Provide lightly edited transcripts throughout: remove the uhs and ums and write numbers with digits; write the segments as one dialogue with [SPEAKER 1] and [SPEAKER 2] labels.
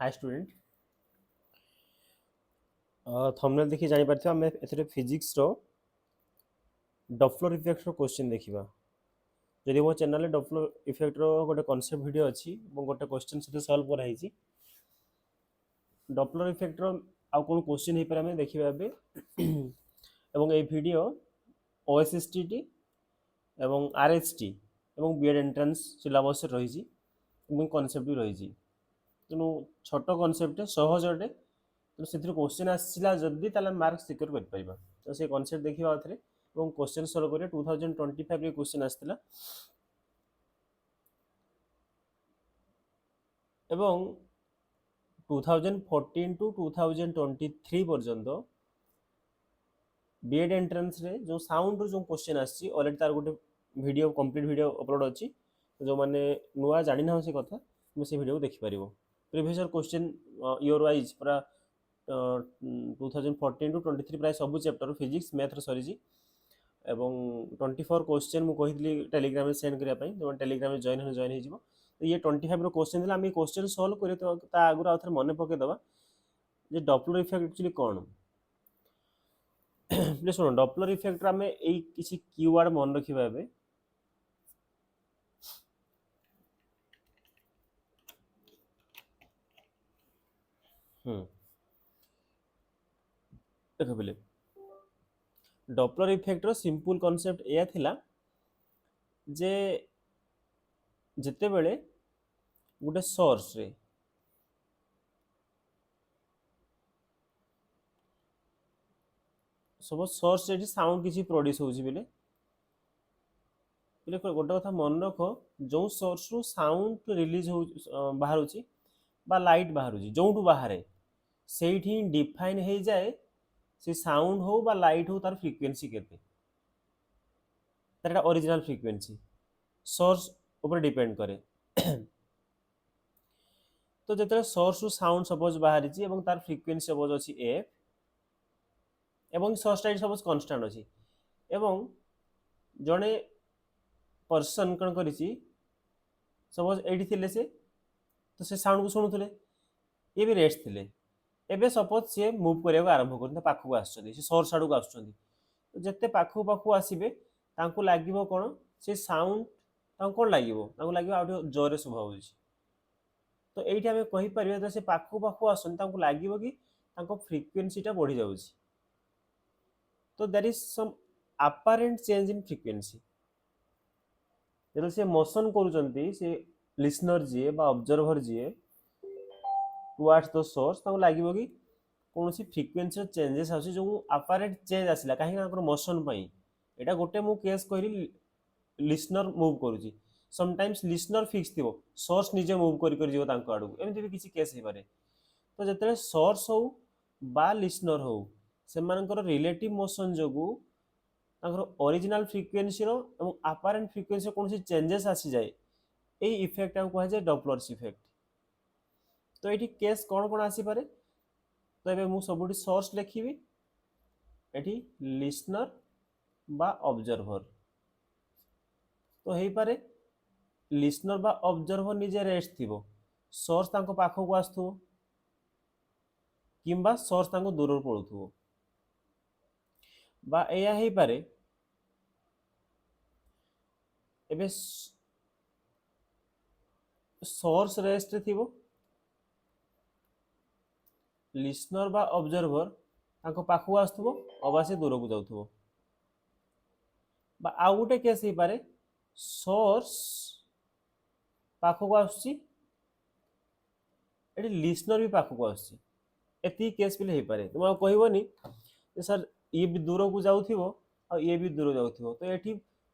[SPEAKER 1] Hi student thumbnail देखि जानि पारथिबा ଆମେ ଏଥିରେ ଫିଜିକ୍ସ ର ଡପଲର ଇଫେକ୍ଟ ର क्वेश्चन ଦେଖିବା। ଯଦି ମୋ ଚ୍ୟାନେଲରେ ଡପଲର ଇଫେକ୍ଟ ର ଗୋଟେ କନସେପ୍ଟ ଭିଡ଼ିଓ ଅଛି ଏବଂ ଗୋଟେ क्वेश्चन ସେଥିରେ ସଲ୍ଭ କରାହେଇଛି। ଡପଲର ଇଫେକ୍ଟ ର ଆଉ କ'ଣ क्वेश्चन ହେଇପାରେ ଆମେ ଦେଖିବା ଏବେ ଏବଂ এই ଭିଡ଼ିଓ OSSTT ଏବଂ RHT ଏବଂ ବିଏଡ୍ ଏଣ୍ଟ୍ରାନ୍ସ ସିଲାବସରେ ରହିଛି ଏବଂ କନସେପ୍ଟ ବି ରହିଛି। ତେଣୁ ଛୋଟ କନସେପ୍ଟ ସହଜଟେ तो से क्वेश्चन आसला जदि मार्क सिक्योर कर तो से कनसेप्ट देखा आउे और क्वेश्चन सल्व करें 2025 क्वेश्चन आसला एवं 2014 टू 2023 पर्यंत बीएड एंट्रेंस रे जो साउंड रो जो क्वेश्चन आसी ऑलरेडी तार गोटे वीडियो कंप्लीट वीडियो अपलोड अच्छी जो मैंने नुआ जानी ना से कथा से वीडियो देखि पारिबो प्रीवियस क्वेश्चन ईयर वाइज पूरा 2014 टू 23 प्राय सब चैप्टर फिजिक्स मैथ सरी एवं 24 क्वेश्चन मुझे टेलीग्राम सेंड करने जो टेलीग्राम जॉइन हो तो ये 25 रो क्वेश्चन आम क्वेश्चन सॉल्व करें तो आगुरी आउ थे मन पकईदे जे डपलर इफेक्ट एक्चुअली कौन शुण डपलर इफेक्ट आम यही किसी कीवर्ड मन रखा देख बोले डपलर इफेक्ट रो सिंपल कॉन्सेप्ट यह थिला जे जेते बेले गोटे सोर्स रे सब सोर्स रे साउंड किसी प्रोड्यूस होउची बेले गोटे कथा मन रख जो सोर्स रु साउंड रिलीज हो बाहर बा लाइट बाहर जो बाहर से डिफाइन हो जाए से साउंड हो बा लाइट हो तार फ्रिक्वेंसी केते तार ओरिजिनल फ्रिक्वेंसी सोर्स ऊपर डिपेंड करे तो जिते सोर्स रु साउंड सपोज बाहरी तार फ्रिक्वेंसी सपोज अच्छी एफ एवं सोर्स टाइट सपोज कन्स्टांट अच्छी एवं जड़े पर्सन कौन कर सपोज ये थे से तो से साउंड को शुणुले ये भी रेस्ट थे एबे सपोज सी मुव करने आरंभ कर पाखक आस सोर्स आड़ को आसुँच तो जिते पाखक पाखक आसवे लगे कौन से साउंड कौन लगे लगे आउ जोरे शुभा हो तो ये आम कहीपर तो से पाखक पाखक आसन लगे कि फ्रिक्वेंसीटा बढ़ी जाऊँ तो that is some apparent change in frequency जो से मोशन करुँच से लिसनर जी बा ऑब्जर्वर जी टुवर्ड्स द सोर्स लगे कि कौन सी फ्रिक्वेंसी चेंजेस आस जो apparent चेंज आसला कहीं मोशन यहाँ गोटे मु केस कहली लिसनर मुव करुँच समटाइम्स लिसनर फिक्स थी सोर्स निजे मुव कर आड़ को एमती भी किसी केस हो पारे तो जिते सोर्स हो बा लिसनर हो से रिलेटिव मोशन जो ओरिजिनल फ्रिक्वेंसी रो apparent फ्रिक्वेंसी कौन सी चेंजेस आसी जाए यही इफेक्ट कह जाए डपलर्स इफेक्ट तो ये केस कौन कौन आसीपे तो ये मुझे सब सोर्स लिखी ये लिसनर बा ऑब्जर्वर तो हो पारे लिसनर बा ऑब्जर्वर निजे रेस्ट थी सोर्स पाख को आसु किंबा सोर्स दूर पड़ू बा या हो पारे एबे सोर्स रेस्ट थी लिसनर बा ऑब्जर्वर पाख को आसु अबा से दूर को जाऊ आउ गोटे केस हो पारे सोर्स पाख को आसुची लिसनर भी पाख को आसुची एति केस भी हो पारे तुम कहबनी सर ये भी दूर को जाऊ ये भी दूर जाऊ तो ये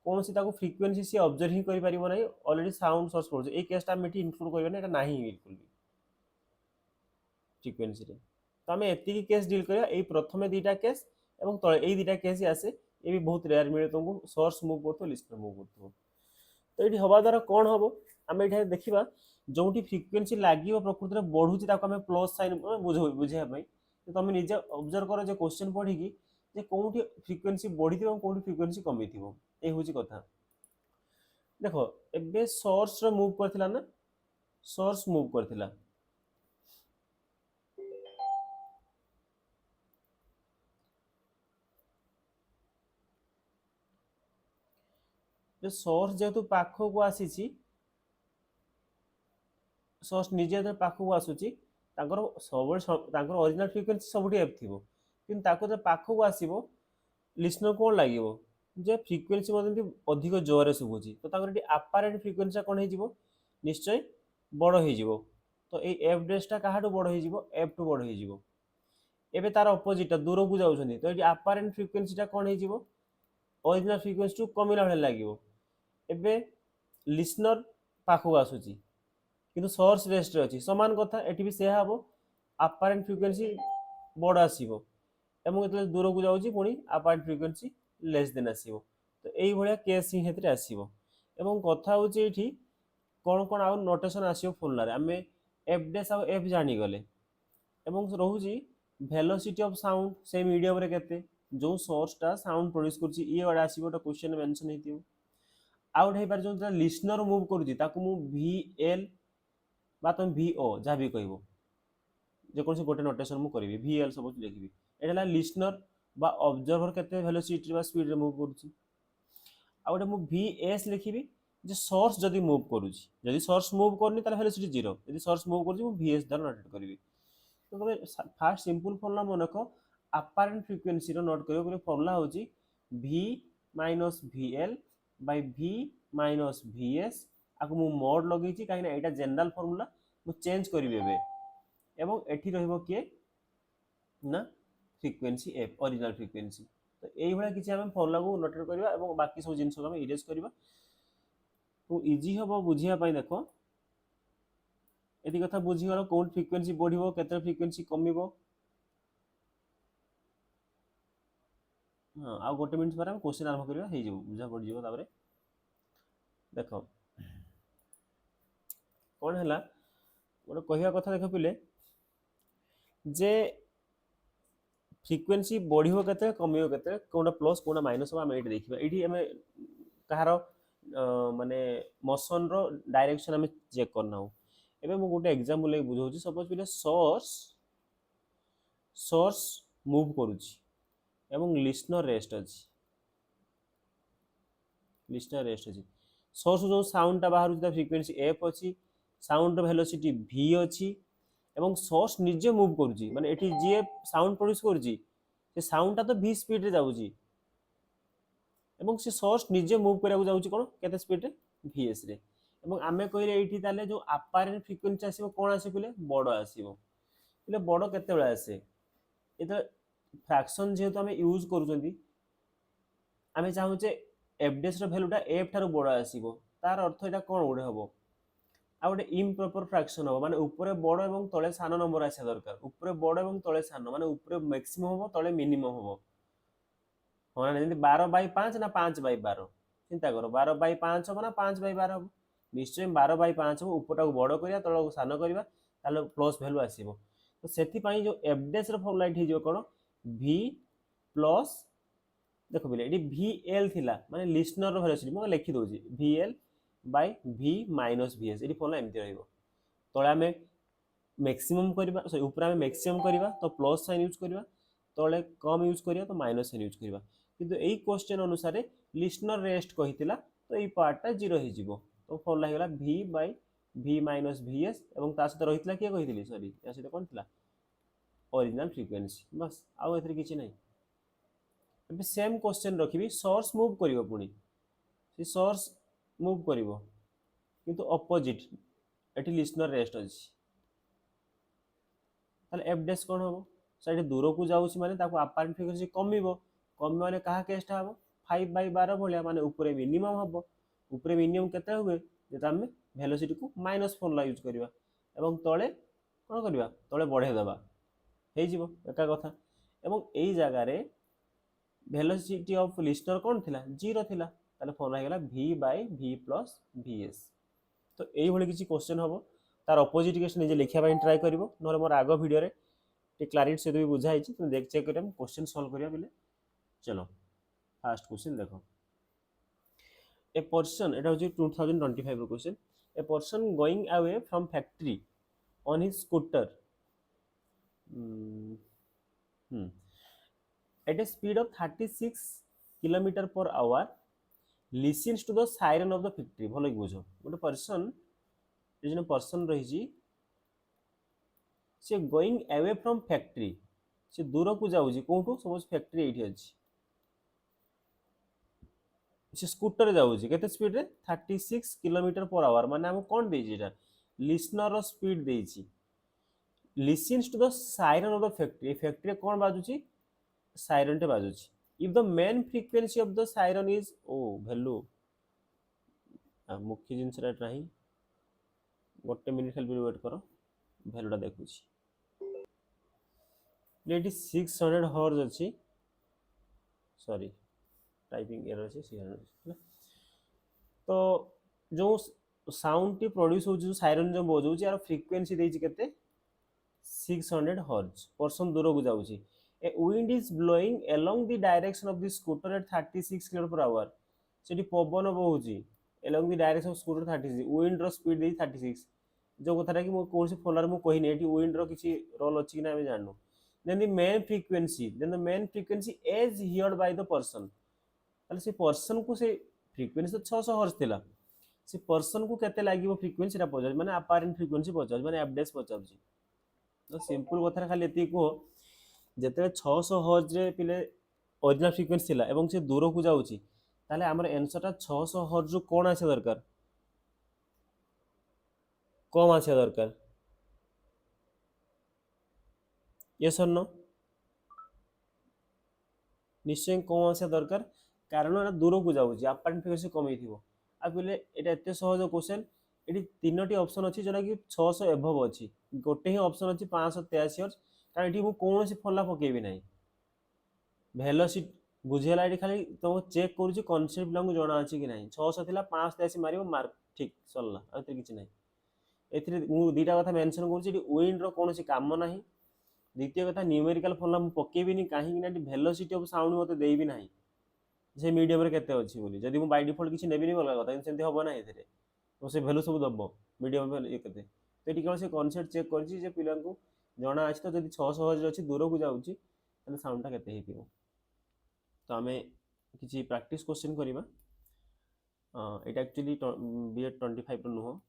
[SPEAKER 1] कौन सी फ्रिक्वेंसी सी ऑब्जर्व ही कर पारिबो नहीं ऑलरेडी साउंड सोर्स पड़ो ये केसटा हम इनक्लूड करबा ना नहीं बिल्कुल भी फ्रिक्वेंसी रे तो आम एति केस डील करिया ए प्रथमे दुटा केस एवं तले ए दुटा केस ही आसे ये भी बहुत रेयर मिले तुमको सोर्स मुव करथो लिसनर मुव करथो तो ये हवा द्वारा कौन हम आम ये देखा जो फ्रिक्वेंसी लगे प्रकृति में बढ़ुची आम प्लस साइन बुझाई तुम निजे ऑब्जर्व कर जो क्वेश्चन पढ़ी जे कौटी फ्रिक्वेंसी बढ़ी थी कौटी फ्रिक्वेंसी कमी थी ये हूँ कथा देख एबे सोर्स मुव करथिला ना सोर्स मुव करथिला जो सोर्स जेहेतु पाखक आसी सोर्स निजे जेतु पाखक आसूची तांकर सब तांकर ओरिजिनल फ्रिक्वेंसी सबुठी एफ थिबो किंतु ताको जे पाखक आसीबो लिसनर कोन लागिवो जे फ्रिक्वेंसी मध्ये अधिक जोरे सुबुची तो तांकर एटी अपारेंट फ्रिक्वेंसी कोन हे जिवो निश्चय बड़ हे जिवो तो ए एफ डेस टा काहाटू बड़ हे जिवो एफ टू बड़ हे जिवो एबे तार अपोजिट दूर को जाउछनी तो एटी अपारेंट फ्रिक्वेंसी टा कोन हे जिवो ओरिजिनल फ्रिक्वेंसी टू कमिला भले लागिवो एबे लिसनर पाखक आसुची किंतु सोर्स रेस्ट रे अछि समान कथा एटी भी सेहा हबो अपारेंट फ्रिक्वेंसी बड़ आसीबो एवं एतले दूर को जाउची पुनी अपारेंट फ्रिक्वेंसी लेस देन आसीबो तो एई भलिया केस ही हेतरे आसीबो एवं कथा होची एठी कोन कोन आउ नोटेशन आसीबो फॉर्मूला रे हमें एफ डैश आ एफ जानी गले एवं रहुची वेलोसिटी ऑफ साउंड से मीडियम रे केते जो सोर्स टा साउंड प्रोड्यूस करची ई वाडा आसीबो तो क्वेश्चन मेंशन हेतियो आउट हे पार जो लिसनर मूव करूची ताकू मु वी एल बा तुम वी ओ जा भी कहबो जे कोनसे गोटे नोटेशन मु करबी वी एल सब लिखबी एटा लिसनर बा ऑब्जर्वर केते वेलोसिटी बा स्पीड रे मूव करूची आ गोटे मु वी एस लिखिबी जे सोर्स जदी मूव करूची जदी सोर्स मूव करनी ताले वेलोसिटी 0 जदी सोर्स मूव करूची मु वी एस द्वारा नोट करबी तो तमे फास्ट सिंपल फॉर्मूला मनक अपारेंट फ्रिक्वेंसी रो नोट करियो फॉर्मूला होची v minus vl by v minus vs आकु मु मोड लगेची काहे ना एटा जनरल फॉर्मूला मु चेंज करबी एबे एवं एठी रहइबो के ना फ्रिक्वेंसी f ओरिजिनल फ्रिक्वेंसी तो एई भला किछि हम फॉर्मूला को नोट करबा एवं बाकी सब जिंस को हम इरेज करबा तो इजी हबो बुझिया पई देखो एति कथा बुझी गलो कोन फ्रिक्वेंसी बढ़िबो केते फ्रिक्वेंसी कमिबो हां आ गोटे मिनिट पर हम क्वेश्चन आरंभ करबा हे जे बुझा पड़ जिवो ताबरे देखो कोन हला गोटे कहिया कथा देखो पिले जे फ्रिक्वेंसी बढ़िबो केते कमिबो केते कोनटा प्लस कोनटा माइनस हम एठी देखिबा एठी हम कहारो माने मोशन रो डायरेक्शन हम चेक करना हो एबे मु गोटे एग्जांपल ले बुझौची सपोज पिले सोर्स सोर्स मूव करूची एवं लिसनर रेस्ट अछि लिसनर रेस्ट अछि सोर्स जो साउंड ता बाहर ता फ्रिक्वेंसी एफ अछि साउंड रो वेलोसिटी v अछि एवं सोर्स निजे मूव करूची माने एठी जे साउंड प्रोड्यूस करूची से साउंड ता तो v स्पीड रे जाउची एवं से सोर्स निजे मूव करिया जाउची कोन केते स्पीड रे vs रे एवं आमे कहिले एठी ताले जो अपारेंट फ्रिक्वेंसी आसीबो कोन आसी पिले बड़ आसीबो पिले बड़ केते बेला आसे एतो फ्रैक्शन जेहेतु आमे यूज करूचंती आमे चाहूचे एफ डैश रो वैल्यूटा एफ थारो बड़ आसीबो तार अर्थ एटा कोन उडे हबो आ गोटे इम्प्रॉपर फ्रैक्शन हो माने ऊपर बड़ एवं तळे सान नंबर आसे दरकार ऊपर बड़ एवं तळे सान माने ऊपर मैक्सिमम हो तळे मिनिमम हो होना जेंति 12/5 ना 5/12 चिंता करो 12/5 हो ना 5/12 हो निश्चय 12/5 हो ऊपरटा को बड़ करिया तळ को सान करिया ताले प्लस वैल्यू आसीबो तो सेति पई जो एफ डैश रो फॉर्मूला इठी जो कोन v प्लस देखो बिले एटी vl थिला माने लिसनर रो वेलोसिटी म लिखि दोजी vl by v minus vs एटी फॉर्मूला एमति रहइबो तळे हमें मैक्सिमम करबा सॉरी ऊपर हमें मैक्सिमम करबा तो प्लस साइन यूज करबा तळे कम यूज करिया तो माइनस साइन यूज करबा किंतु एई क्वेश्चन अनुसार लिसनर रेस्ट कहितिला तो एई पार्टटा 0 हे जिवो तो फॉर्मूला हेला v by v minus vs एवं ता सहित रहितला के कहितली सॉरी या सहित कोन थिला ओरिजिनल फ्रिक्वेंसी बस आउ एथरे किछि नै एबे सेम क्वेश्चन रखिबी सोर्स मूव करिवो पुनी से सोर्स मूव करिवो किंतु अपोजिट एटी लिसनर रेस्ट अछि ताले एफ डैश कोन होबो साइड दूर को जाउछि माने ताको अपारेंट फ्रिक्वेंसी कमिवो कम माने कहा केसटा हबो 5/12 भलिया माने ऊपर मिनिमम हबो ऊपर मिनिमम केते होबे जेता हम वेलोसिटी को माइनस फॉर्मूला यूज करबा एवं तळे कोन करबा तळे बढ़े दबा हे जिवो एका कथा एवं एई जागा रे वेलोसिटी ऑफ लिसनर कोन थिला 0 थिला ताले फॉर्मूला हेला v by v plus vs तो एई भली किछि क्वेश्चन हबो तार अपोजिट केस निजे लिखिया पई ट्राई करबो नोर मोर आगो वीडियो रे टे क्लैरिटी से भी बुझाई छी तुम देख चेक करम क्वेश्चन सॉल्व करिया बिले चलो फर्स्ट क्वेश्चन देखो ए पर्सन एटा होची 2025 रो question a person going away from factory on his scooter at a speed of 36 kilometer per hour listens to the siren of the factory ଭଲ କି ବୁଝ ଗୋଟେ पर्सन ଜଣେ पर्सन ରହିଛି ସେ going away from factory ସେ ଦୂରକୁ ଯାଉଛି କୋଉଠୁ ସପୋଜ ଫ୍ୟାକ୍ଟ୍ରି ଏଇଠି ଅଛି ସେ ସ୍କୁଟରରେ ଯାଉଛି କେତେ ସ୍ପିଡରେ 36 କିଲୋମିଟର पर आवर ମାନେ ଆମକୁ କ'ଣ ଦେଇଛି ଏଟା ଲିସନର ସ୍ପିଡ ଦେଇଛି listens to the siren of the factory ଫ୍ୟାକ୍ଟ୍ରିରେ କ'ଣ ବାଜୁଛି ସାଇରନଟେ ବାଜୁଛି if the main frequency of the siren is value ମୁଖ୍ୟ ଜିନିଷଟା ନାହିଁ ଗୋଟେ ମିନିଟ୍ ଖାଲି ୱେଟ୍ କର ଭ୍ୟାଲୁଟା ଦେଖୁଛି ଏଠି 600 ହର୍ଜ ଅଛି ସରି टाइपिंग एरर আছে 600 तो जो साउंड टी प्रोड्यूस हो जो सायरन जो बजाउची यार फ्रीक्वेंसी देछि केते 600 हर्ट्ज पर्सन दूर को जाउची a wind is blowing along the direction of the scooter at 36 kilometre per hour सेठी पवन बहुची along the direction of scooter 36 wind रो स्पीड दे 36 जो कथाटा कि मो कोनसी फोलर मो कहि नै एठी विंड रो किछि रोल अछि कि ना हम जाननु then the main frequency as heard by the person ताले से पर्सन को से फ्रीक्वेंसी तो 600 हर्ट्ज थिला से पर्सन को केते लागिवो फ्रीक्वेंसी रा पचास माने अपारेंट फ्रीक्वेंसी पचास माने एफडेस पचास तो सिंपल कथा खाली एति को जते 600 हर्ट्ज रे पिले ओरिजिनल फ्रीक्वेंसी थिला एवं से दूर को जाउची ताले हमर आंसर ता 600 हर्ट्ज जो कोन आसे दरकार कम आसे दरकार यस और नो निश्चय कम आसे दरकार कारण एटा दूर को जाउची अपारेंट फ्रीक्वेंसी कम हिथिबो आ पहिले एटा एते सहज क्वेश्चन एटी तीनोटी ऑप्शन अछि जोना कि 600 एबव अछि गोटे ही ऑप्शन अछि 583 हर्ट्ज कारण एटी मु कोनोसी फल्ला पकेबी नाही वेलोसिटी बुझेला एटी खाली तो चेक करूची कांसेप्ट लंगु जणा अछि कि नाही 600 थिला 583 मारिबो मार्क ठीक चलला आते किछि नाही एथिरे मु दीटा कथा मेंशन करूची एटी विंड रो कोनोसी काम नाही द्वितीय कथा न्यूमेरिकल फॉर्मूला मु पकेबिनी काहे कि ना वेलोसिटी ऑफ साउंड मते देबी नाही जे मीडियम रे केते अछि बोली जदी मु बाय डिफॉल्ट किछि नेबिनी बोला कथा कि सेंति होबो ना एथिरे तो से वैल्यू सब दबो मीडियम वैल्यू केते तो एटी केवल से कांसेप्ट चेक करछि जे पिला को जणा अछि तो जदी 600 हर्ट्ज अछि दूर को जाउछि तने साउंडटा केते हेतिबो तो हमें किछि प्रैक्टिस क्वेश्चन करिबा एटा एक्चुअली बीएड 25 रो नुहो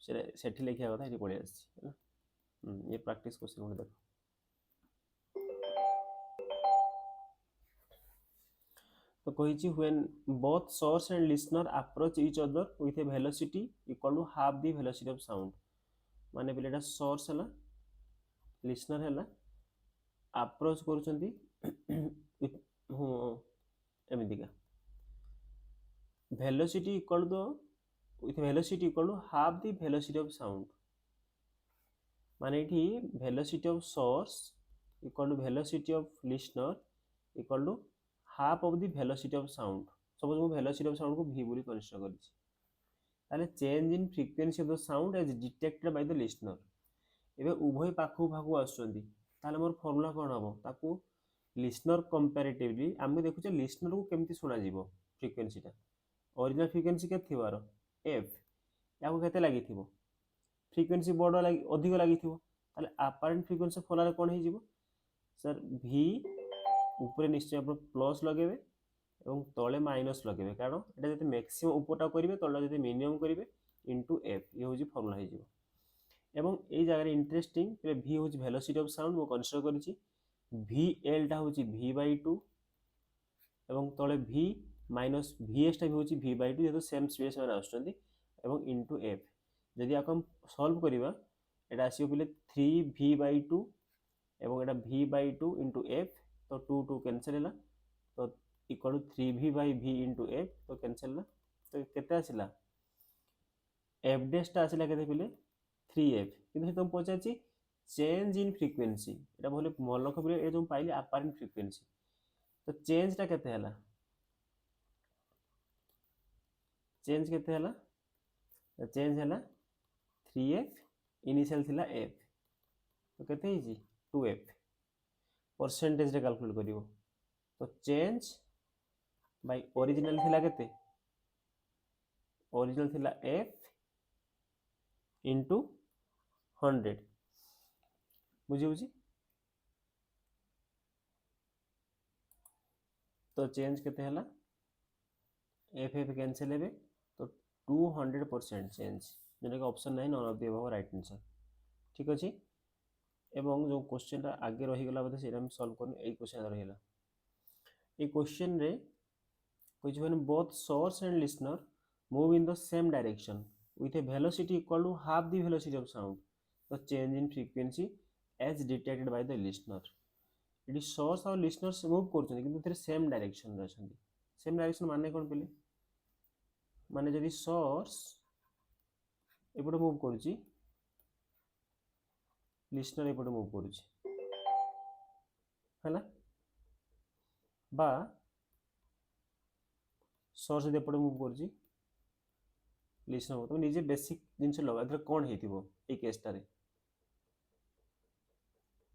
[SPEAKER 1] से सेठी लेखिया कथा एटी पळे आछि ये प्रैक्टिस क्वेश्चन हम देखो तो कही when both source and listener approach each other with a velocity equal to half the velocity of sound माने बिलेटा source हला listener हला approach करूचंती एमितिका velocity equal to with velocity equal to half the velocity of sound माने इठी velocity of source equal to velocity of listener equal to half of the velocity of sound suppose मु velocity of sound को v बोली consider करिछि ताले change in frequency of the sound as detected by the listener एबे उभय पाखु पाखु आछुंती ताले मोर formula कोन हबो ताकू लिसनर कंपैरेटिवली हम देखुचे लिसनर को केमती सुना जीवो फ्रीक्वेंसी ता ओरिजिनल फ्रीक्वेंसी के थिवार f याको केते लागि थिबो फ्रीक्वेंसी बड़ लागि अधिक लागि थिबो ताले अपारेंट फ्रीक्वेंसी फलारे कोन हे जीवो सर v ऊपर निश्चय आप प्लस लगेबे एवं तले माइनस लगेबे कारण एटा जते मैक्सिमम ऊपरटा करिवे तळटा जते मिनिमम करिवे इनटू f ये होजी फार्मूला हे जिवो एवं ए जगह रे इंटरेस्टिंग पे v होजी वेलोसिटी ऑफ साउंड मो कंसीडर करिछि vl टा होजी v/2 एवं तळे v माइनस vs टा भी होजी v/2 जेतो सेम स्पेस में आछुंती एवं इनटू f जदि आको हम सॉल्व करिवा एटा आसीयो पले 3v/2 एवं एटा v/2 इनटू f तो 2 2 कैंसिल हैला तो equal to 3v/v into f तो कैंसिल हैला तो केते आसिला f डैश ता आसिला केते पिले 3f किंतु तुम पचाची चेंज इन फ्रीक्वेंसी एटा बोले मन खबरे ए जो पाइली अपारेंट फ्रीक्वेंसी तो चेंज ता केते हैला चेंज केते हैला तो चेंज हैला 3f इनिशियल थिला f तो केते हिजी 2f परसेंटेज रे कैलकुलेट करिवो तो चेंज बाय ओरिजिनल थिला केते ओरिजिनल थिला f इनटू 100 बुझी बुझी तो चेंज केते हला एफ एफ कैंसिल हे तो 200% चेंज जोटा कि ऑप्शन नहीं none of the above right answer ठीक अच्छे एवं जो क्वेश्चन आगे रहीगला बोधे से सल्व कर क्वेश्चन रहीगला ये क्वेश्चन रे which when both source and listener move in the same direction with a velocity equal to half the velocity of sound the change in frequency as detected by the listener ଏଠି source ଆଉ listeners move କରୁଛନ୍ତି କିନ୍ତୁ ଏଥିରେ same direction ରେ ଅଛନ୍ତି same direction ମାନେ କ'ଣ ପିଲେ ମାନେ ଯଦି source ଏପଟେ move କରୁଛି listener ଏପଟେ move କରୁଛି ହେଲା বা source ଯଦି ଏପଟେ move କରୁଛି listener ତମେ ନିଜେ basic ଜିନିଷ ଲଗା ଏଥିରେ କ'ଣ ହେଇଥିବ ଏଇ କେସଟାରେ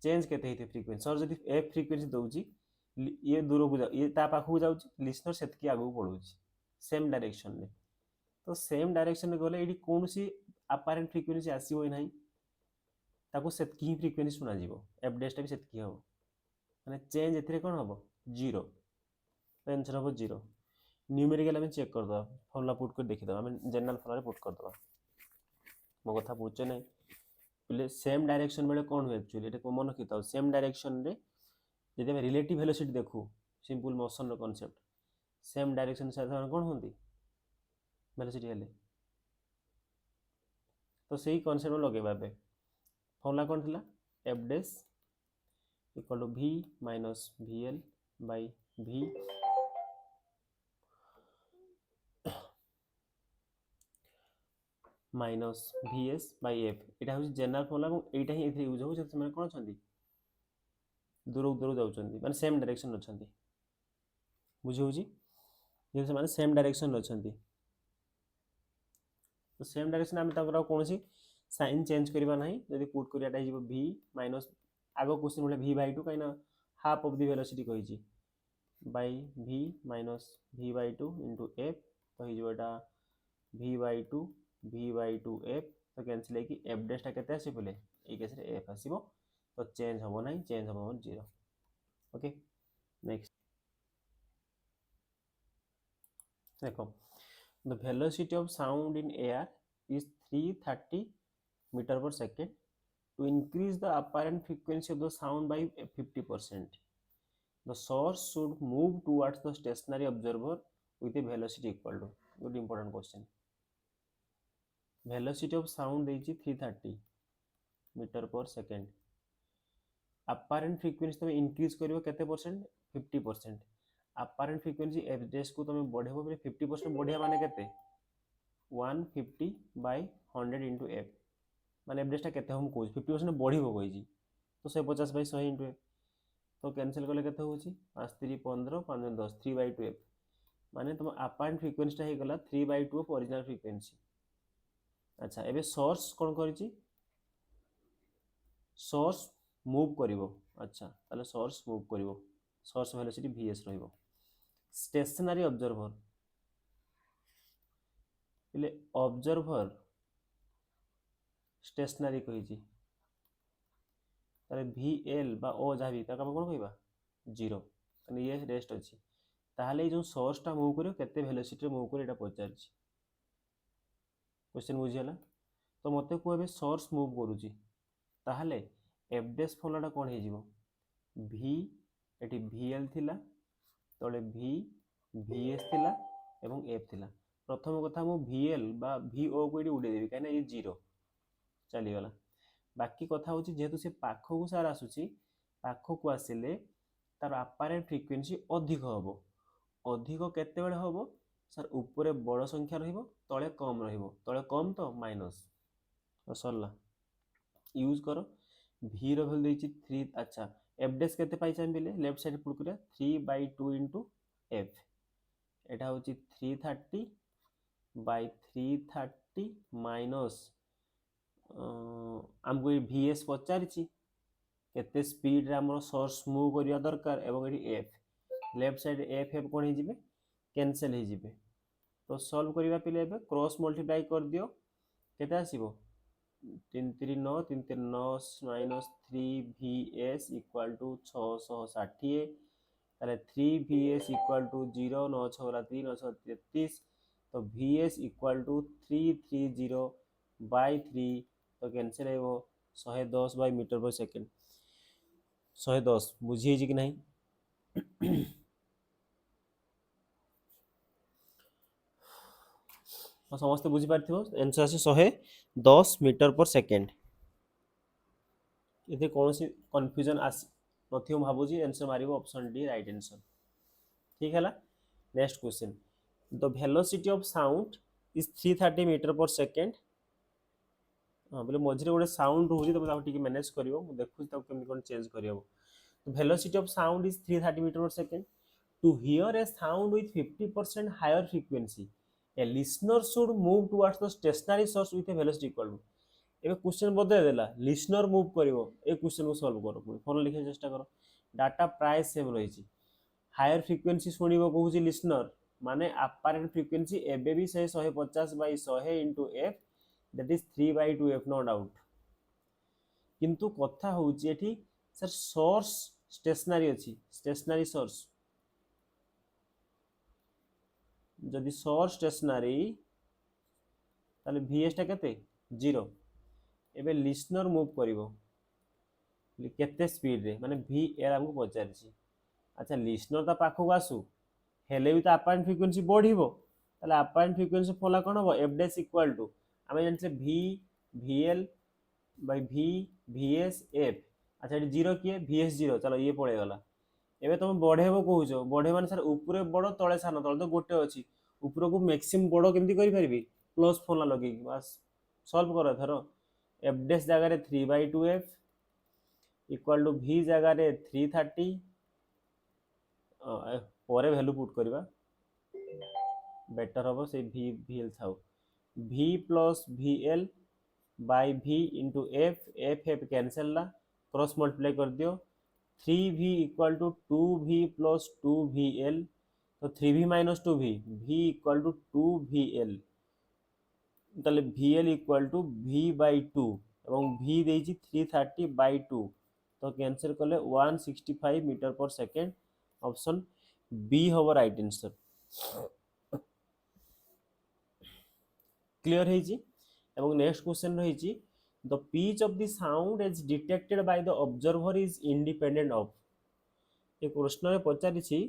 [SPEAKER 1] चेंज केते हेते फ्रीक्वेंसी सर जदी एफ फ्रीक्वेंसी दउची ये दूर को जा ये ता पाखु जाउची लिसनर सेतकी आगु पळउची सेम डायरेक्शन रे तो सेम डायरेक्शन रे गले एडी कोनसी अपारेंट फ्रीक्वेंसी आसीबो नाही ताको सेतकी ही फ्रीक्वेंसी सुना जीवो एफ डैश टा भी सेतकी हो माने चेंज एथिरे कोन हबो जीरो आंसर हबो जीरो न्यूमेरिकल में चेक कर दो फॉर्मूला पुट कर देखि दो हम जनरल फॉर्मूला पुट कर दो मो कथा पूछे नहीं पहले सेम डायरेक्शन बेले कौन हुए एक्चुअली एटा मन रखिता सेम डायरेक्शन रे जदि हम रिलेटिव वेलोसिटी देखू सिंपल मोशन रो कांसेप्ट सेम डायरेक्शन से कौन होंती वेलोसिटी हेले तो सही कांसेप्ट लगेबा बे फॉर्मूला कौन थिला F dash equal to v minus vl by v minus vs by f एटा हो जनरल फॉर्मूला और एटा ही एथि यूज हो जत समय कोन छथि दूर दूर जाउछन्ती माने सेम डायरेक्शन अछन्ती बुझी होजी जे से माने सेम डायरेक्शन अछन्ती तो सेम डायरेक्शन हम ताकर कोनसी साइन चेंज करबा नाही यदि पुट करियाटा हिजो v माइनस आगो क्वेश्चन बोले v बाय 2 काइना हाफ ऑफ द वेलोसिटी कहिजी by v minus v by 2 into f तो हिजोटा v बाय 2 f तो कैंसिल है कि f डैश टा केते आसी बोले ए केस रे f आसीबो तो चेंज हबो नाही चेंज हबो 0 ओके नेक्स्ट देखो the velocity of sound in air is 330 meter per second to increase the apparent frequency of the sound by 50% the source should move towards the stationary observer with a velocity equal to good important question velocity of sound देइछि 330 metre per second apparent frequency तमे increase करिवो केते percent 50% apparent frequency f dash को तमे बढ़ेबो बले 50% बढ़िया माने केते 150 by 100 into f माने f dash टा केते हम कोइ 50% बढ़िबो कहिजी तो 150 by 100 into f तो कैंसिल करले केते होची 5 3 15 5 10 3 by 2 f माने तुम apparent frequency टा हे गला 3 by 2 of original frequency अच्छा एबे सोर्स कोन करिछि सोर्स मूव करिवो अच्छा ताले सोर्स मूव करिवो सोर्स वेलोसिटी vs रहिवो स्टेशनरी ऑब्जर्वर इले ऑब्जर्वर स्टेशनरी कहिछि ताले vl बा o जाबी ताका कोन कहिबा 0 तने ये रेस्ट अछि ताले जो सोर्स टा मूव करियो केते वेलोसिटी रे मूव करियो एटा पचारछि क्वेश्चन बुझियला तो मते को एबे सोर्स मूव करूची ताहले एफ डैश फॉर्मूला कोन हे जिवो v एटी vl थिला तळे v vs थिला एवं f थिला प्रथम कथा मु vl बा vo को एटी उडे देबी काना ये 0 चली गला बाकी कथा होची जेतु से पाखो को सार आसुची पाखो को आसिले तार अपारेंट फ्रीक्वेंसी अधिक हबो अधिक केते बेले हबो सर ऊपर बड़ संख्या रहिबो तळे कम रहिबो तळे कम तो माइनस सरला यूज करो v रो वैल्यू देछि 3 अच्छा f डैश केते पाइ चाहि बेले लेफ्ट साइड पुट करिया 3/2 इनटू f एटा होछि 330 बाय 330 माइनस हमको vs पचारिछि केते स्पीड रे हमर सोर्स मूव करिया दरकार एवं eighty f left side f कोन हे जिवे कैंसिल हे जिवे तो सॉल्व करिवा पिले एबे क्रॉस मल्टीप्लाई कर दियो केते आसीबो 3 3 9 3 3 9 माइनस 3 vs इक्वल टू 660 ताले 3vs इक्वल टू 0 9 6 3 9 6 33 तो vs इक्वल टू 330 बाय 3 तो कैंसिल है वो 110 बाय मीटर पर सेकेंड 110 बुझी कि नहीं समस्त बुझी पार्थिबो आंसर आसी 110 मीटर पर सेकेंड इथे कौन सी कंफ्यूजन आसी नथियो भाबुजी आंसर मारिबो ऑप्शन डी राइट आंसर ठीक है next question the velocity of sound is 330 metre per second हाँ बोले मझे गोटे साउंड रोचे तुम टे मैनेज कर देखुँ कौन चेंज कर velocity of sound is 330 metre per second to hear a sound with 50% higher frequency a listener should move towards the stationary source with a velocity equal to एबे क्वेश्चन बदल देला listener move करिवो ए question को solve करो पुणी phone लिखे चेष्टा करो डाटा प्राय सेम रही हायर फ्रिक्वेंसी शुणव कहूँ लिसनर माने अपारेंट फ्रिक्वेंसी एबे भी से 150 by 100 into F that is 3/2f no doubt किंतु कथा होची एठी सर सोर्स स्टेशनरी अछि स्टेशनरी सोर्स जदि सोर्स स्टेशनरी ताले vs टा केते 0 एबे लिसनर मूव करिवो केते स्पीड रे माने v एर हमको पचारछि अच्छा लिसनर ता पाखो आसु हेले भी तो अपारेंट फ्रिक्वेंसी बढ़िबो ताले अपारेंट फ्रिक्वेंसी फॉर्मूला कोन हो f डैश इक्वल टू आमे जानछे v vl by v vs f अच्छा ये 0 किए vs 0 चलो ये पड़े गला एबे तुम बढ़ेबो कहूछो बढ़े माने सर ऊपरे बड़ तळे सानो तळे तो गोटे अछि ऊपर को मैक्सिमम बड़ केमती करि परबी प्लस फॉर्मूला लगे बस सॉल्व करो थरो f डैश जगह रे 3/2f इक्वल टू v जगह रे 330 पर वैल्यू पुट करवा बेटर हम से v vl था v plus vl by v into f f f cancel ला क्रॉस मल्टीप्लाई कर दियो 3v equal to 2v plus 2vl तो 3v minus 2v v equal to 2vl ताले vl equal to v by 2 एवं v देछि 330 bye 2 तो cancel कले 165 metre per second option B हम राइट आंसर क्लियर है एवं नेक्स्ट क्वेश्चन रही the pitch of the sound is detected by the observer is independent of ये प्रश्न में पचारि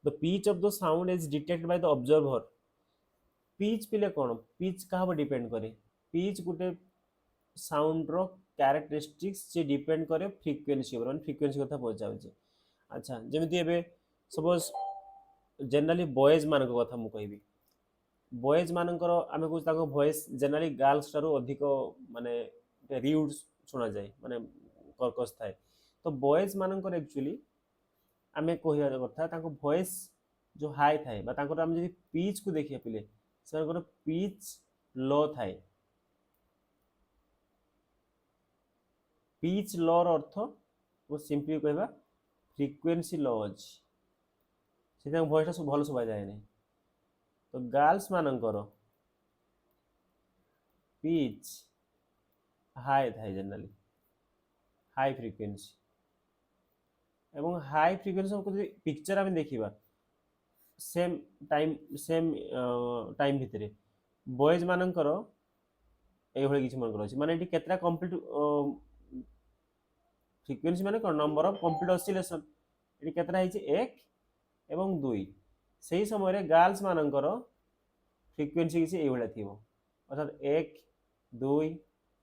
[SPEAKER 1] the pitch of the sound is detected by the observer pitch पिले कौन पिच कहाँ डिपेंड करे पिच गोटे साउंड रो कैरेक्टरिस्टिक्स से डिपेंड करे फ्रिक्वेंसी ऊपर माने फ्रिक्वेंसी कथा पचाउचे अच्छा जेमिति एबे सपोज जनरली बॉयज मानक कथा मु कहबी बॉयज मानकर आमे कुछ ताको वॉइस जनरली गर्ल्स ठारो अधिक माने रिउड सुना जाए माने कर्कश थाए तो बॉयज मानकर एक्चुअली आमे कहिया कथा ताको वॉइस जो हाई थाए बा ताको हम जदी पिच को देखिया पिले सेकर पिच लो थाए पिच लो रो अर्थ वो सिंपली कहबा फ्रिक्वेंसी लो अछि सेता वॉइस ता भलो सुबा जाय नै तो गर्ल्स मानकर पिच हाई थाए जनरली हाई फ्रिक्वेंसी एवं हाई फ्रिक्वेंसी को पिक्चर आम देखा सेम टाइम भितर बॉयज मानकर ये किसी मनकर अच्छे माने केतरा कंप्लीट फ्रिक्वेंसी माने कौन नंबर ऑफ कंप्लीट ऑसिलेशन ये केतरा है एक एवं दुई से समय गर्ल्स मानकर फ्रिक्वेंसी किसी ये थी अर्थात एक दुई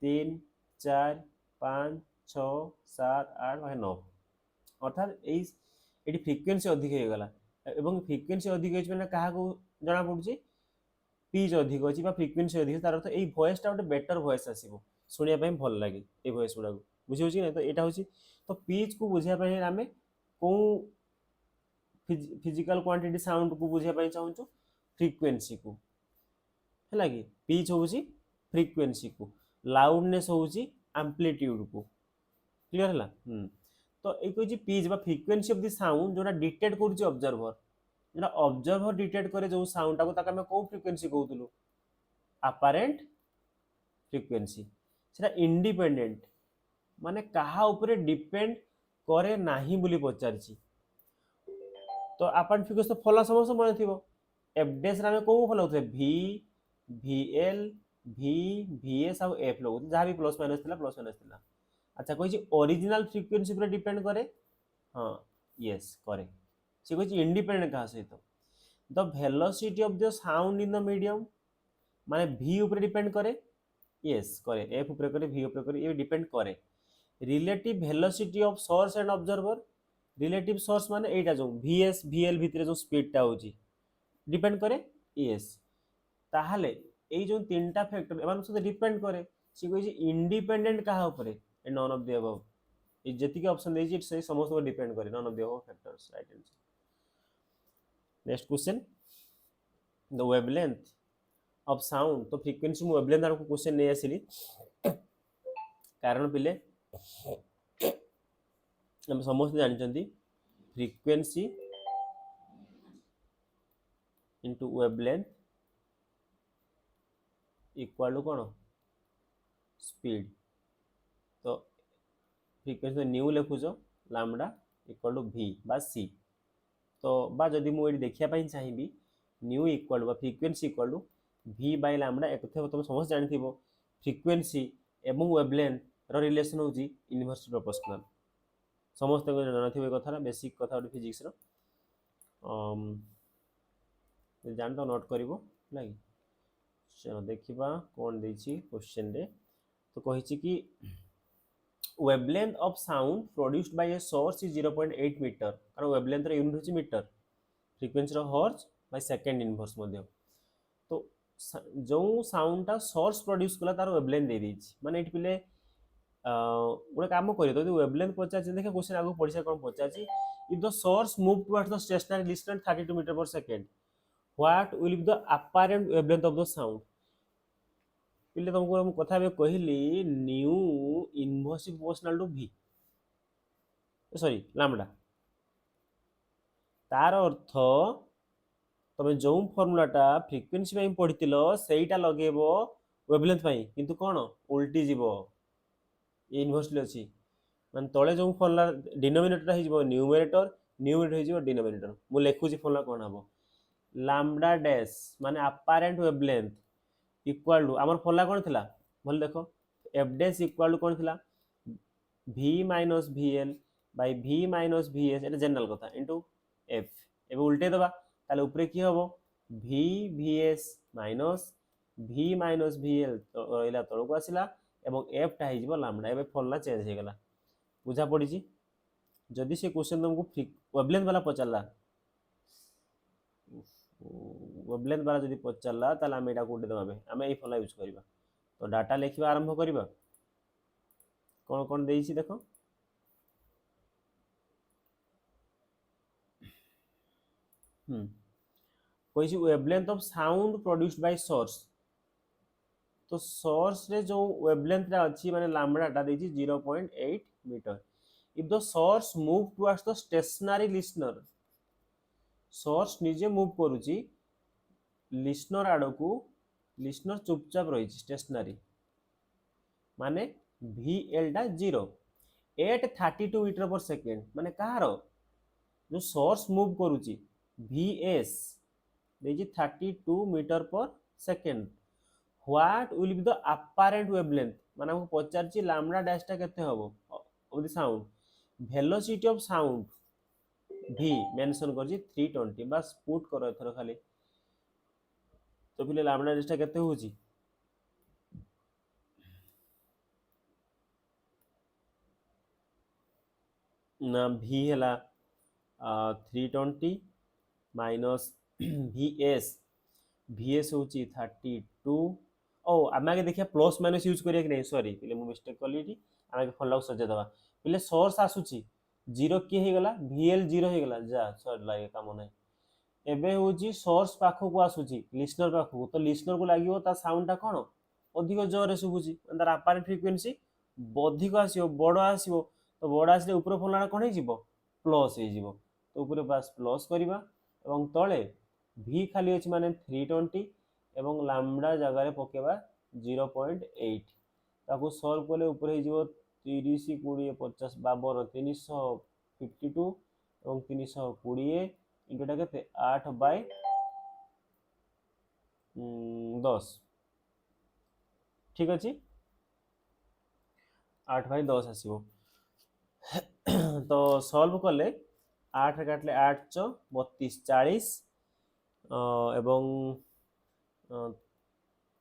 [SPEAKER 1] तीन चार पाँच छः सात आठ 9 अर्थात ये फ्रिक्वेंसी अधिक हो गला एवं फ्रिक्वेंसी अधिक होछि माने काहा को जाना पड़ुछि पिच अधिक अछि बा फ्रिक्वेंसी अधिक तार अर्थ ए वॉइस टा गोटे बेटर वॉइस आसीबो सुनिया पय भल लागे ए वॉइस गुडा बुझि होछि नै तो एटा होछि तो पिच को बुझिया पय हमें को फिजिकल क्वांटिटी साउंड को बुझिया पय चाहू फ्रिक्वेंसी को हैला कि पिच होछि फ्रिक्वेंसी को लाउडनेस होछि एम्पलीट्यूड को क्लियर हैला तो ये कहूँ पिच बा फ्रिक्वेंसी ऑफ द साउंड जोटा डिटेक्ट करुच्चे ऑब्जर्वर जोटा ऑब्जर्वर डिटेक्ट करे जो साउंड टाको ताका कौ फ्रिक्वेंसी कहूलु अपारेंट फ्रिक्वेंसी सेटा इंडिपेंडेंट माने कहा ऊपर डिपेंड करे नाही बोली पचारिछि तो आपण फ्रिक्वेंसी तो फॉलो समस्त मन थिबो एफ डैश रे को फॉलो होते भी वीएल भी वीएस और एफ लोग जहाँ भी प्लस माइनस थिला प्लस माइनस थिला अच्छा कहि ओरिजिनल फ्रिक्वेंसी पर डिपेंड करे हाँ यस करे से कहि इंडिपेंडेंट का सहित the velocity of the sound in the medium माने v ऊपर डिपेंड करे यस करे f ऊपर करे v ऊपर करे ये डिपेंड करे relative velocity of source and observer relative source माने एटा जो vs vl भितर जो स्पीड टा होची डिपेंड करे यस ताहले एई जो तीनटा फैक्टर एमान से डिपेंड करे से कहि इंडिपेंडेंट कहा ऊपर A none of the above ए जति के ऑप्शन देछि से समस्त पर डिपेंड करे none of the above factors right answer next question the wavelength of sound तो फ्रीक्वेंसी मु वेवलेंथ आपको क्वेश्चन नै आसिली कारण पिले हम समस्त जानचंती frequency into wavelength equal to कोन स्पीड तो फ्रीक्वेंसी न्यू लिखुछो लैम्डा इक्वल टू v बा c तो बा जदि मु एडी देखिया पई चाहिबी न्यू इक्वल बा frequency equal to v by lambda एक थे तुम समस्त जानिथिबो फ्रीक्वेंसी एवं वेवलेंथ रो रिलेशन होची इनवर्सली प्रोपोर्शनल समस्त को जानिथिबो कथा बेसिक कथा फिजिक्स रो जान तो नोट करिवो लागी चलो देखिबा कोन देछि क्वेश्चन रे तो कहिछि कि wavelength of sound produced by a source is 0.8 metre कारण वेवलेंथ रे यूनिट होची मीटर फ्रीक्वेंसी रो हर्ट्ज बाय सेकंड इनवर्स मध्य तो जो साउंड टा सोर्स प्रोड्यूस कला तार वेवलेंथ दे दी माने एठी पिले गोटे काम करियो तो वेवलेंथ पचार देखा क्वेश्चन आगो पढिसा कोन पचार if the source move towards the stationary distance 32 metre per second what will be the apparent wavelength of the sound पिले तुमको हम कथा बे कहली न्यू inversely proportional to v sorry lambda तार अर्थ तमे जो फॉर्मूलाटा फ्रीक्वेंसी पई पढितिलो सेईटा लगेबो वेवलेंथ पई किंतु कोन उल्टी जीवो ये इनवर्सली अछि मान तळे जो फॉर्मूला डिनोमिनेटर हि जीवो न्यूमरेटर हि जीवो डिनोमिनेटर मु लेखु छी फॉर्मूला कोन हबो लैम्डा डैश माने अपरेंट वेवलेंथ इक्वल टू आमर फॉर्मूला कोन थिला भल देखो f डैश इक्वल टू कोन थिला v minus vl by v minus vs एटा जनरल कथा इनटू f एबे उल्टे दबा ताले ऊपर की हबो v vs minus v minus vl तो रहिला तळको आसिला एवं f टा हि जीवो लैम्डा एबे फॉर्मूला चेंज हे गेला बुझा पड़ी छी जदि से क्वेश्चन तुमको वेवलेंथ वाला पचारला वेवलेंथ वाला जदि पचारला ताले हम एटा कोडे दबाबे हम एई फॉर्मूला यूज करबा तो डाटा लिखिबा आरंभ करबा कोन कोन देइछि देखो कोई सी wavelength of sound produced by source तो सोर्स रे जो वेवलेंथ रा अछि माने लैम्डा टा देछि 0.8 metre if the source move towards the stationary listener source निजे मूव करूची लिसनर आड़ को लिसनर चुपचाप रही स्टेशनरी माने vl टा 0 एट 32 मीटर पर सेकेंड माने कहार जो सोर्स मूव करूची vs देजी 32 metre per second what will be the apparent wavelength माने हमको पचारची लैम्डा डैश टा केते हबो of the sound velocity of sound v mention करजी 320 बस पुट करो एथरो खाली तो फिर लैम्डा डैश टा केते होची ना v हला 320 माइनस vs होची 32 ओ आमे आगे देखिया प्लस माइनस यूज करिया कि नहीं सॉरी पहिले मु मिस्टेक करली ठी आमे फॉलो सजे दबा पहिले सोर्स आसुची 0 की हे गला vl 0 हे गला जा सॉरी लागे काम नै एबे होची सोर्स पाखो को आसुची लिसनर पाखो तो लिसनर को लागियो ता साउंड टा कोन अधिक जोरे सुबुची तार अपरेंट फ्रीक्वेंसी अधिक आसीबो बड़ आसीबो तो बड़ आसीले ऊपर फॉलोना कोन हे जीवो प्लस हे जीवो तो ऊपर पास प्लस करिबा एवं तळे v खाली अछि माने 320 एवं लैम्डा जगह रे पकेबा 0.8 ताको सॉल्व करले ऊपर हे जीवो 30 20 50 52 352 এবং 320 ইন্টু এটা কেতে 8/10 ঠিক আছে 8/10 আসিব তো সলভ কলে 8 কাটলে 8 32 40 এবং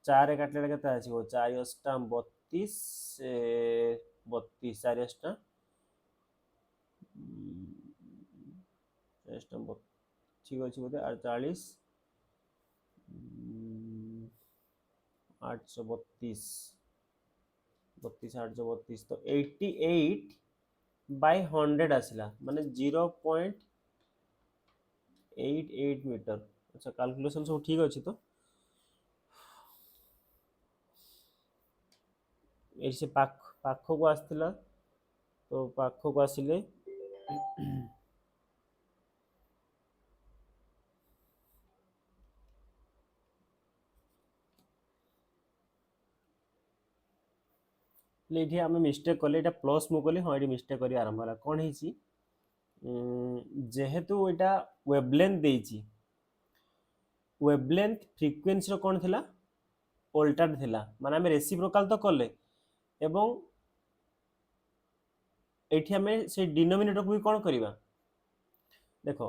[SPEAKER 1] 4 কাটলে এটা কেতে আসিব 4 অষ্টাম 32 32 4 অষ্টা 4 অষ্টাম ঠিক আছে বোধ 48 832 32 832 তো 88/100 আসিলা মানে 0.88 মিটার আচ্ছা ক্যালকুলেশন সব ঠিক আছে তো এই সে পাখকু আসছিলা তো পাখকু আসিলে এটি আমি মিস্টেক কলে এটা প্লস মু কলি হ্যাঁ এটি মিস্টেক করি আরম্ভ হলা কোন হইছি যেহেতু এটা ওয়েভলেন্থ দেইছি ওয়েভলেন্থ ফ্রিকোয়েন্সি র কোন থিলা ওল্টাড থিলা মানে আমি রেসিপ্রোকাল তো কলে এবং এটি আমি সেই ডিনোমিনেটর কু কোন করিবা দেখো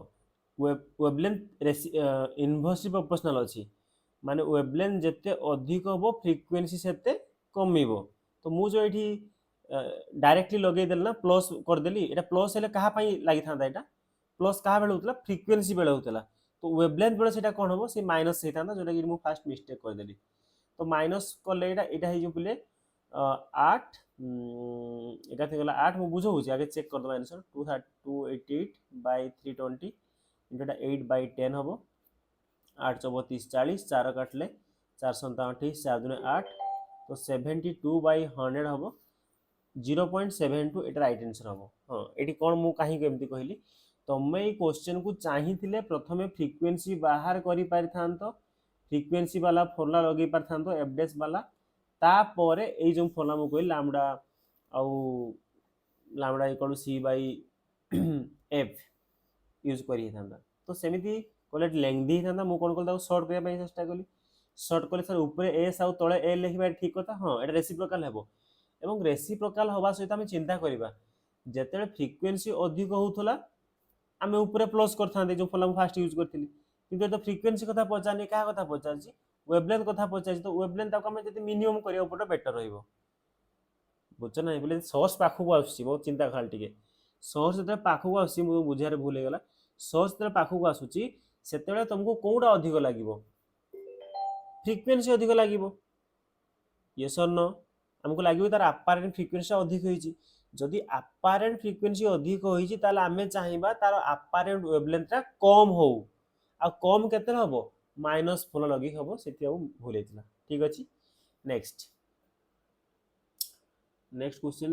[SPEAKER 1] ওয়েভলেন্থ ইনভর্সলি প্রপোর্শনাল ଅଛି মানে ওয়েভলেন্থ যেতে অধিক হবো ফ্রিকোয়েন্সি সেতে কমিব তো মু যে এটি ডাইরেক্টলি লগাই দেলি না প্লস করদেলি এটা প্লস হেলে কাহা পাই লাগি থান্তা এটা প্লস কাহা বেলে होतला ফ্রিকোয়েন্সি বেলে होतला তো ওয়েভলেন্থ বেলে সেটা কোন হবো সে মাইনাস হেই থান্তা যেটা কি মু ফার্স্ট মিস্টেক করদেলি তো মাইনাস করলে এটা হই যে 8 এটা থেকে গলা 8 মু বুঝাউছি আগে চেক कर दो आंसर 288/320 इनटू 8/10 হবো 8 32 40 4 কাটলে 4 27 4 দুনে 8 তো 72/100 হবো 0.72 এটা রাইট आंसर হবো हां এটি কোন মু কাহি কেমতি কহিলি তমে এই কোশ্চেন কু চাহিଥିଲେ প্রথমে ফ্রিকোয়েন্সি বাহার করি পারি থানতো ফ্রিকোয়েন্সি वाला ফর্মুলা লগাই পারি থানতো এফ ড্যাশ वाला তাপরে এই যে ফর্মুলা মু কইলি ল্যামডা আউ lambda equal to C by F use करी था तो सेमिति कले लेंथी था मु कोन कल शॉर्ट करिया पई चेष्टा कली शॉर्ट कले सर ऊपर एस आउ तळे ए लिखिबा ठीक कथा हां एटा रेसिप्रोकाल हेबो एवं रेसिप्रोकाल होबा सहित हम चिंता करिबा जेतेले फ्रीक्वेंसी अधिक होउथला आमे ऊपर प्लस करथांते जो फॉर्मूला फास्ट यूज करथिली किंतु तो फ्रीक्वेंसी कथा पचारनी का कथा पचारची वेवलेंथ कथा पचारची तो वेवलेंथ ताको हम जति मिनिमम करिया पड़ो बेटर रहइबो बुझछ ना बोले सोर्स पाखु आसी बहुत चिंता खाल टिके सोर्स जते पाखु आसी मु बुझारे भूल गला सोर्स जते पाखु आसुची सेतेले तुमको कोउडा अधिक लागिवो फ्रीक्वेंसी अधिक लागिवो यस और नो हमको लागिवो तार अपारेंट फ्रीक्वेंसी अधिक होईची जदि अपारेंट फ्रीक्वेंसी अधिक होईची ताले आमे चाहिबा तार अपारेंट वेवलेंथ ता कम हो आ कम केते हबो माइनस फुल लगी हबो सेति अब भूल हेतला ठीक अछि नेक्स्ट क्वेश्चन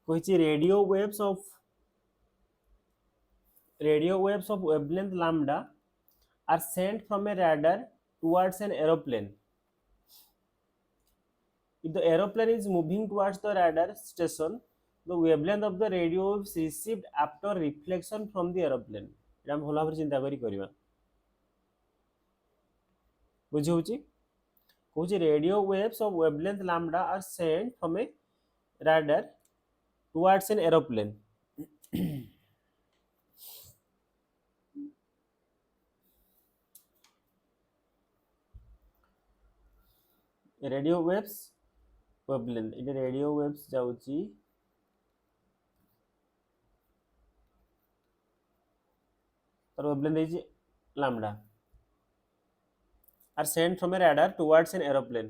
[SPEAKER 1] कहिछि radio waves of wavelength lambda are sent from a radar towards an aeroplane. If the aeroplane is moving towards the radar station, the wavelength of the radio waves received after reflection from the aeroplane. এটা আমি ভালো ভাবে চিন্তা করি করিবা বুঝি হচ্ছে কইছে radio waves of wavelength lambda are sent from a radar towards an aeroplane. Radio waves wavelength এটা রেডিও ওয়েভস যাଉଛି তার wavelength is lambda are sent from a radar towards an aeroplane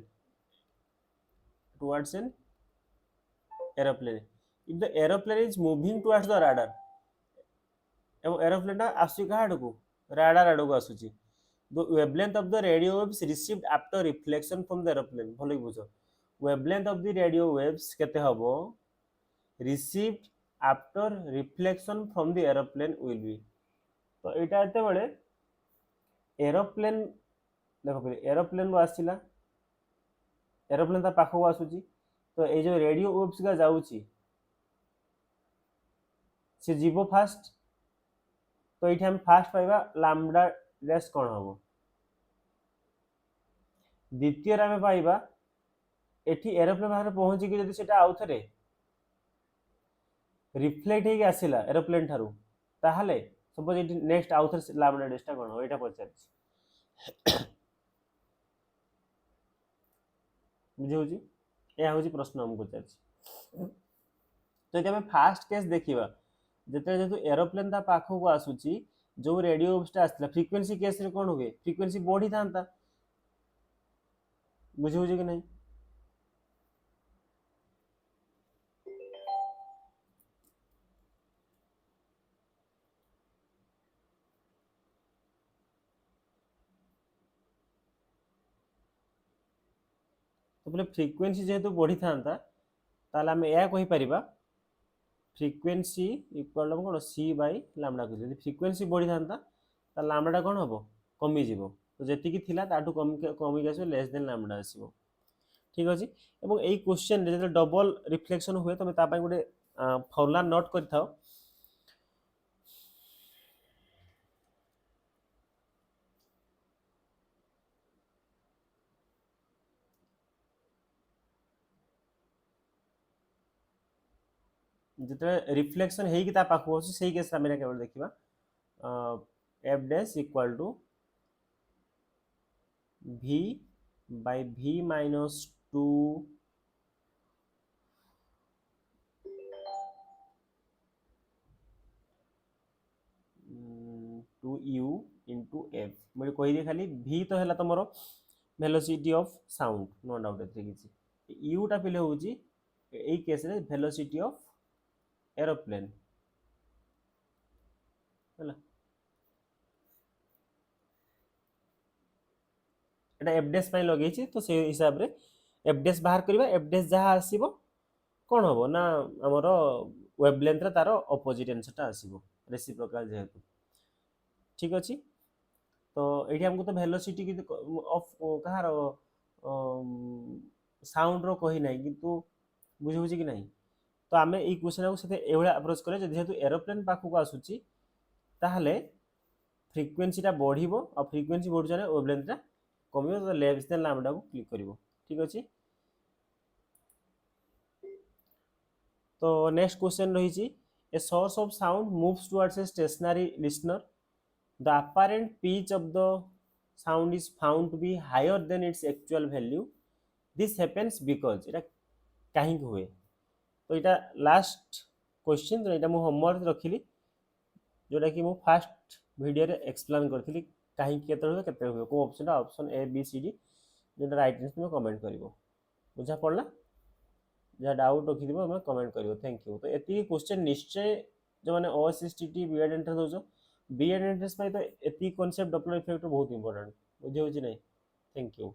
[SPEAKER 1] if the aeroplane is moving towards the radar এবং এরোপ্লেনটা আসুଛି କାହା ଆଡ଼କୁ radar ଆଡ଼କୁ ଆସୁଛି the wavelength of the radio waves received after reflection from the aeroplane भलो बुझ wavelength of the radio waves केते हबो received after reflection from the aeroplane will be तो एटा एते बेले एरोप्लेन देखो पे एरोप्लेन रो आसीला एरोप्लेन ता पाखो आसुची तो ए जो रेडियो वेव्स का जाउची से जीवो फास्ट तो ये हम फास्ट पाइबा लैम्बडा डैश कौन हम द्वितीय आम पाइबा एठी एरोप्लेन बाहर पहुंची कि जदि सेटा आउ थरे रिफ्लेक्ट हेके आसिला एरोप्लेन ठारू ताहले सपोज एठी नेक्स्ट आउ थरे लैम्बडा डैशटा कौन हो एटा पचारछि बुझे होची या होची प्रश्न हम पचारछि तो ये हम फास्ट केस देखिबा जते जेतु एरोप्लेन ता पाखो को आसुची जो रेडियो वेव्सटा आसला फ्रीक्वेंसी केस रे कोन हुए फ्रीक्वेंसी बढ़ी थांता बुझे होची कि नहीं तो बोले फ्रीक्वेंसी जेहेतु बढ़ी थांता ताले हम या कहि परिबा फ्रीक्वेंसी इक्वल टू कोन सी बाय लैम्बडा को यदि फ्रीक्वेंसी बढ़ी थांता ता लैम्बडा कोन हबो कमी जिवो तो जेति की थिला ताठू कमी आसो लेस देन लैम्बडा आसीबो ठीक अछि एवं एई क्वेश्चन रे जते डबल रिफ्लेक्शन हुए तमे ता पय गुटे फॉर्मूला नोट करथाओ जते रिफ्लेक्शन हेई कि ता पाखो अछि सेही केस हम केवल देखिबा F dash equal to v by v minus 2 u into f मुझे कहि दे खाली v तो हैला तमरो velocity of sound no doubt एथि किछि u टा पिले होउची एई केस रे वेलोसिटी ऑफ एरोप्लेन हैला एटा एफ डैश पय लगेछि तो से हिसाब रे एफ डैश बाहर करबा एफ डैश जहा आसीबो कोन हबो ना हमरो वेवलेंथ रे तारो ऑपोजिट आंसर आसीबो रेसिप्रोकल जेहेतु ठीक अछि तो एठी हमको तो वेलोसिटी की ऑफ कहार साउंड रो कहि नै किंतु बुझि बुझि कि नहीं तो आमे ई क्वेश्चन को सेते एवळा अप्रोच करे जेहेतु एरोप्लेन पाखु को आसुची ताहले फ्रीक्वेंसी टा बढ़िबो और फ्रीक्वेंसी बढ़ जाने वेवलेंथ टा कमिबो तो लेस देन लैम्बडा को क्लिक करिवो ठीक अछि तो नेक्स्ट क्वेश्चन रही a source of sound moves towards a stationary listener the apparent pitch of the sound is found to be higher than its actual value this happens because এটা কাহিক हुए तो এটা last question तो এটা मु homework रखिली जोटा कि मु फास्ट वीडियो रे एक्सप्लेन करथिली काहिक केते हुए को option A B C D जोटा राइट आंसर में कमेंट करिवो बुझा पड़ला जहाँ डाउट रखिदिव आम कमेंट कर थैंक यू तो ये क्वेश्चन निश्चय जो मैंने ओएसएसटीटी बीएड एंट्रेंस दौर बीएड एंट्रेंस तो ये कॉन्सेप्ट डॉपलर इफेक्ट बहुत इंपोर्टेंट बुझे नहीं थैंक यू।